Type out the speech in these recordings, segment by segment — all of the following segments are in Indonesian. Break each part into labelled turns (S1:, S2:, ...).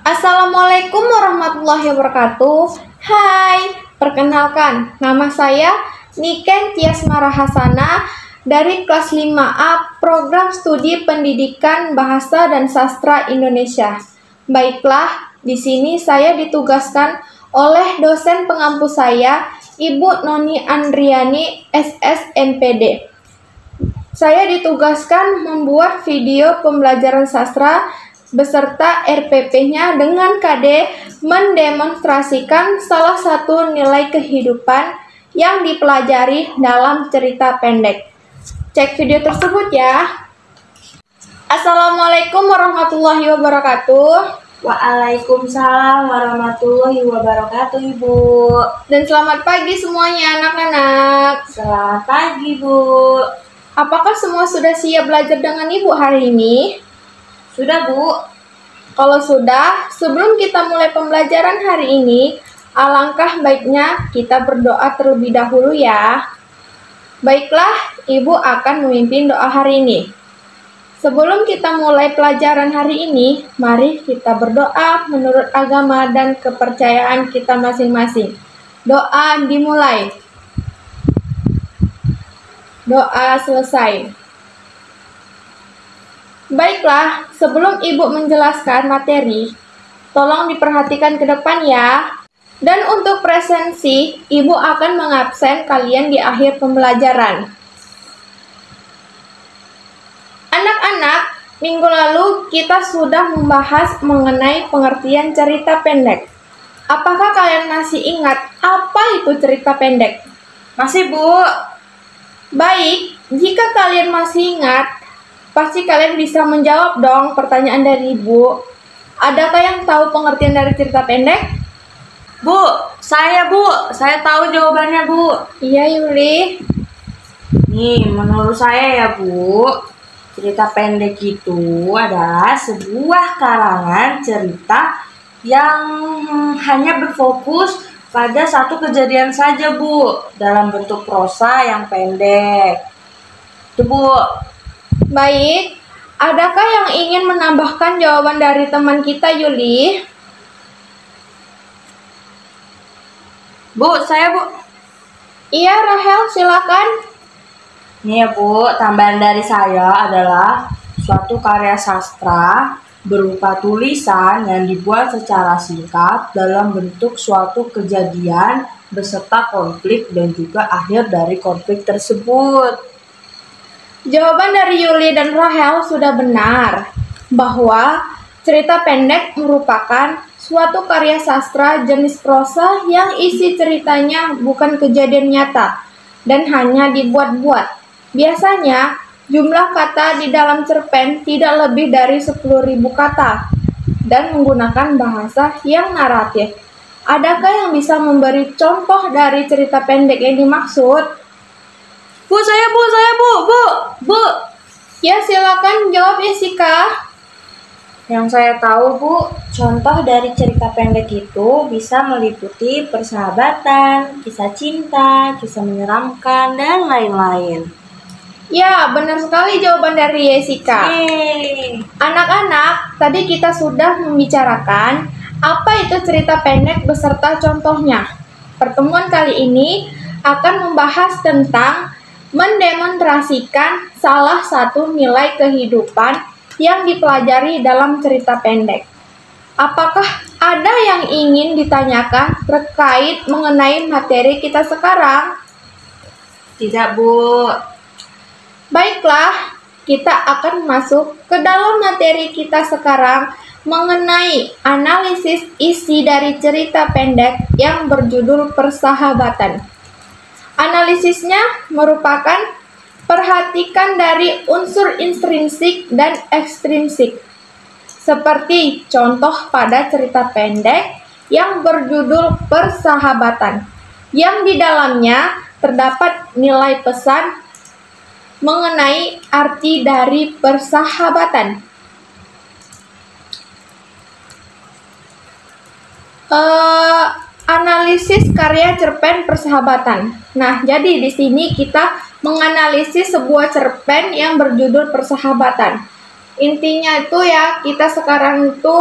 S1: Assalamualaikum warahmatullahi wabarakatuh. Hai, perkenalkan, nama saya Niken Tiasmara Hasana dari kelas 5A Program Studi Pendidikan Bahasa dan Sastra Indonesia. Baiklah, di sini saya ditugaskan oleh dosen pengampu saya, Ibu Noni Andriani, SS MPD. Saya ditugaskan membuat video pembelajaran sastra beserta RPP-nya dengan KD mendemonstrasikan salah satu nilai kehidupan yang dipelajari dalam cerita pendek. Cek video tersebut ya. Assalamualaikum warahmatullahi wabarakatuh.
S2: Waalaikumsalam warahmatullahi wabarakatuh, Ibu.
S1: Dan selamat pagi semuanya anak-anak.
S2: Selamat pagi, Bu.
S1: Apakah semua sudah siap belajar dengan Ibu hari ini?
S2: Sudah, Bu.
S1: Kalau sudah, sebelum kita mulai pembelajaran hari ini, alangkah baiknya kita berdoa terlebih dahulu ya. Baiklah, Ibu akan memimpin doa hari ini. Sebelum kita mulai pelajaran hari ini, mari kita berdoa menurut agama dan kepercayaan kita masing-masing. Doa dimulai. Doa selesai. Baiklah, sebelum Ibu menjelaskan materi, tolong diperhatikan ke depan ya. Dan untuk presensi, Ibu akan mengabsen kalian di akhir pembelajaran. Anak-anak, minggu lalu kita sudah membahas mengenai pengertian cerita pendek. Apakah kalian masih ingat apa itu cerita pendek?
S2: Masih, Bu.
S1: Baik, jika kalian masih ingat, pasti kalian bisa menjawab dong pertanyaan dari Ibu. Adakah yang tahu pengertian dari cerita pendek?
S2: Bu. Saya tahu jawabannya, Bu.
S1: Iya, Yuli.
S2: Nih, menurut saya ya, Bu, cerita pendek itu adalah sebuah karangan cerita yang hanya berfokus pada satu kejadian saja, Bu, dalam bentuk prosa yang pendek. Itu, Bu.
S1: Baik, adakah yang ingin menambahkan jawaban dari teman kita, Yuli?
S2: Bu, saya, Bu.
S1: Iya, Rahel, silakan.
S2: Nih ya, Bu, tambahan dari saya adalah suatu karya sastra berupa tulisan yang dibuat secara singkat dalam bentuk suatu kejadian beserta konflik dan juga akhir dari konflik tersebut.
S1: Jawaban dari Yuli dan Rahel sudah benar, bahwa cerita pendek merupakan suatu karya sastra jenis prosa yang isi ceritanya bukan kejadian nyata dan hanya dibuat-buat. Biasanya, jumlah kata di dalam cerpen tidak lebih dari 10.000 kata dan menggunakan bahasa yang naratif. Adakah yang bisa memberi contoh dari cerita pendek yang dimaksud?
S2: Bu.
S1: Ya, silakan jawab Jessica.
S2: Yang saya tahu, Bu, contoh dari cerita pendek itu bisa meliputi persahabatan, kisah cinta, kisah menyeramkan, dan lain-lain.
S1: Ya, benar sekali jawaban dari Jessica.
S2: Yeay.
S1: Anak-anak, tadi kita sudah membicarakan apa itu cerita pendek beserta contohnya. Pertemuan kali ini akan membahas tentang mendemonstrasikan salah satu nilai kehidupan yang dipelajari dalam cerita pendek. Apakah ada yang ingin ditanyakan terkait mengenai materi kita sekarang?
S2: Tidak, Bu.
S1: Baiklah, kita akan masuk ke dalam materi kita sekarang mengenai analisis isi dari cerita pendek yang berjudul Persahabatan. Analisisnya merupakan perhatikan dari unsur intrinsik dan ekstrinsik. Seperti contoh pada cerita pendek yang berjudul Persahabatan, yang di dalamnya terdapat nilai pesan mengenai arti dari persahabatan. Analisis karya cerpen Persahabatan. Nah, jadi di sini kita menganalisis sebuah cerpen yang berjudul Persahabatan. Intinya itu ya, kita sekarang itu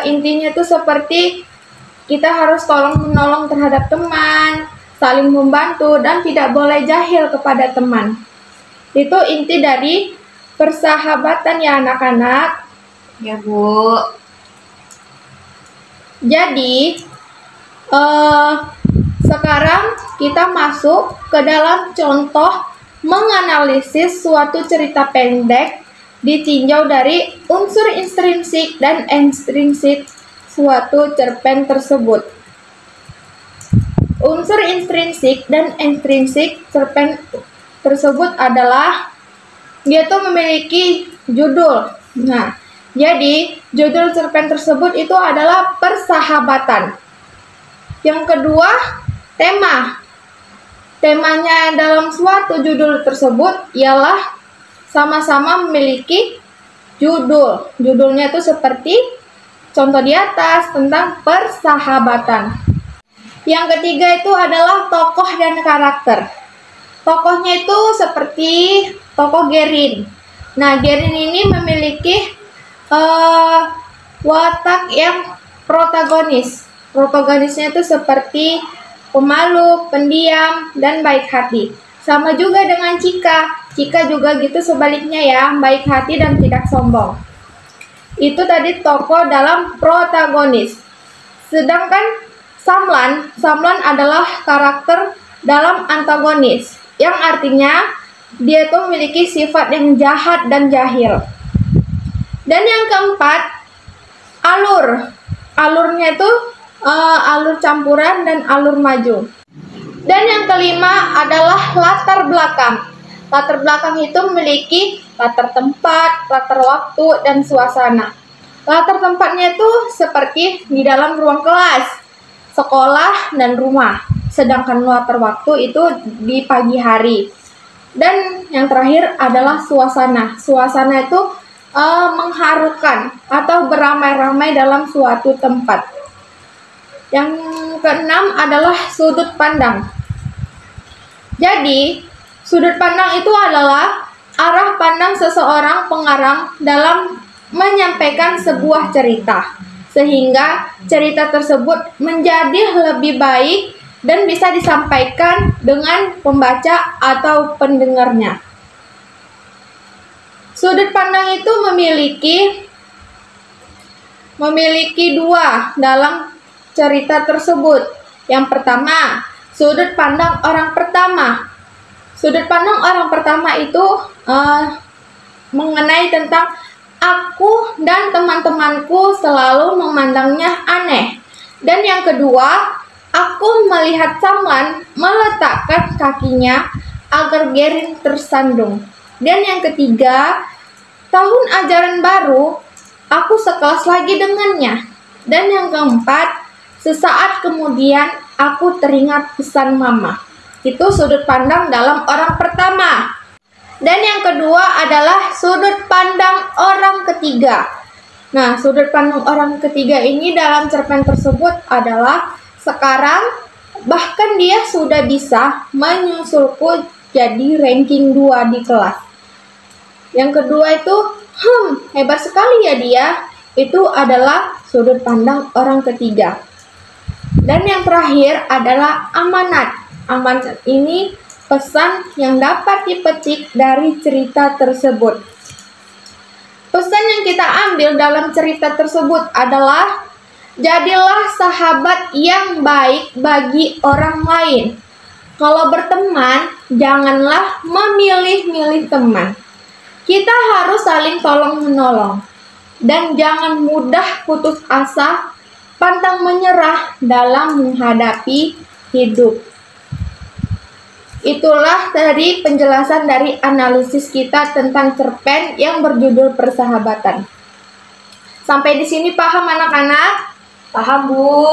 S1: intinya itu seperti kita harus tolong menolong terhadap teman, saling membantu, dan tidak boleh jahil kepada teman. Itu inti dari persahabatan ya anak-anak.
S2: Ya, Bu.
S1: Jadi, sekarang kita masuk ke dalam contoh menganalisis suatu cerita pendek ditinjau dari unsur intrinsik dan ekstrinsik suatu cerpen tersebut. Unsur intrinsik dan ekstrinsik cerpen tersebut adalah dia tuh memiliki judul. Nah, jadi judul cerpen tersebut itu adalah persahabatan. Yang kedua, tema. Temanya dalam suatu judul tersebut ialah sama-sama memiliki judul. Judulnya itu seperti contoh di atas tentang persahabatan. Yang ketiga itu adalah tokoh dan karakter. Tokohnya itu seperti tokoh Gerin. Nah, Gerin ini memiliki watak yang protagonis. Protagonisnya itu seperti pemalu, pendiam, dan baik hati. Sama juga dengan Cika. Cika juga gitu sebaliknya ya, baik hati dan tidak sombong. Itu tadi tokoh dalam protagonis. Sedangkan Samlan adalah karakter dalam antagonis, yang artinya dia tuh memiliki sifat yang jahat dan jahil. Dan yang keempat, alurnya itu alur campuran dan alur maju. Dan yang kelima adalah latar belakang. Latar belakang itu memiliki latar tempat, latar waktu, dan suasana. Latar tempatnya itu seperti di dalam ruang kelas, sekolah, dan rumah. Sedangkan latar waktu itu di pagi hari. Dan yang terakhir adalah suasana. Suasana itu mengharukan atau beramai-ramai dalam suatu tempat. Yang keenam adalah sudut pandang. Jadi, sudut pandang itu adalah arah pandang seseorang pengarang dalam menyampaikan sebuah cerita, sehingga cerita tersebut menjadi lebih baik dan bisa disampaikan dengan pembaca atau pendengarnya. Sudut pandang itu memiliki dua dalam cerita tersebut. Yang pertama, sudut pandang orang pertama. Sudut pandang orang pertama itu mengenai tentang aku dan teman-temanku selalu memandangnya aneh. Dan yang kedua, aku melihat Samlan meletakkan kakinya agar Gerin tersandung. Dan yang ketiga, tahun ajaran baru, aku sekelas lagi dengannya. Dan yang keempat, sesaat kemudian aku teringat pesan mama. Itu sudut pandang dalam orang pertama. Dan yang kedua adalah sudut pandang orang ketiga. Nah, sudut pandang orang ketiga ini dalam cerpen tersebut adalah sekarang bahkan dia sudah bisa menyusulku jadi ranking 2 di kelas. Yang kedua itu, hebat sekali ya dia. Itu adalah sudut pandang orang ketiga. Dan yang terakhir adalah amanat. Amanat ini pesan yang dapat dipetik dari cerita tersebut. Pesan yang kita ambil dalam cerita tersebut adalah jadilah sahabat yang baik bagi orang lain. Kalau berteman, janganlah memilih-milih teman. Kita harus saling tolong-menolong. Dan jangan mudah putus asa, pantang menyerah dalam menghadapi hidup. Itulah dari penjelasan dari analisis kita tentang cerpen yang berjudul Persahabatan. Sampai di sini paham anak-anak?
S2: Paham, Bu.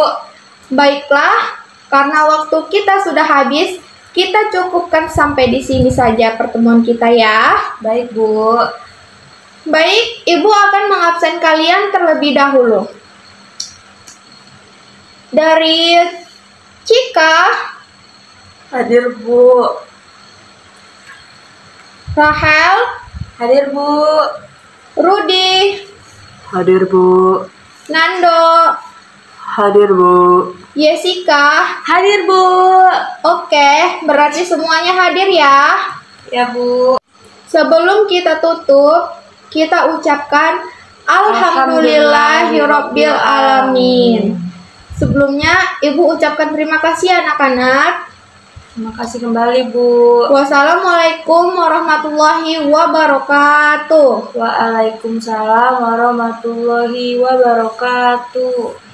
S1: Baiklah, karena waktu kita sudah habis, kita cukupkan sampai di sini saja pertemuan kita ya.
S2: Baik, Bu.
S1: Baik, Ibu akan mengabsen kalian terlebih dahulu. Dari Cika,
S2: Hadir, Bu.
S1: Rahel,
S2: Hadir, Bu.
S1: Rudi,
S3: Hadir, Bu.
S1: Nando,
S2: Hadir, Bu.
S1: Jessica.
S2: Hadir, Bu.
S1: Oke, berarti semuanya hadir ya.
S2: Ya, Bu.
S1: Sebelum kita tutup, kita ucapkan Alhamdulillahirabbil alamin. Sebelumnya, Ibu ucapkan terima kasih anak-anak.
S2: Terima kasih kembali, Bu.
S1: Wassalamualaikum warahmatullahi wabarakatuh.
S2: Waalaikumsalam warahmatullahi wabarakatuh.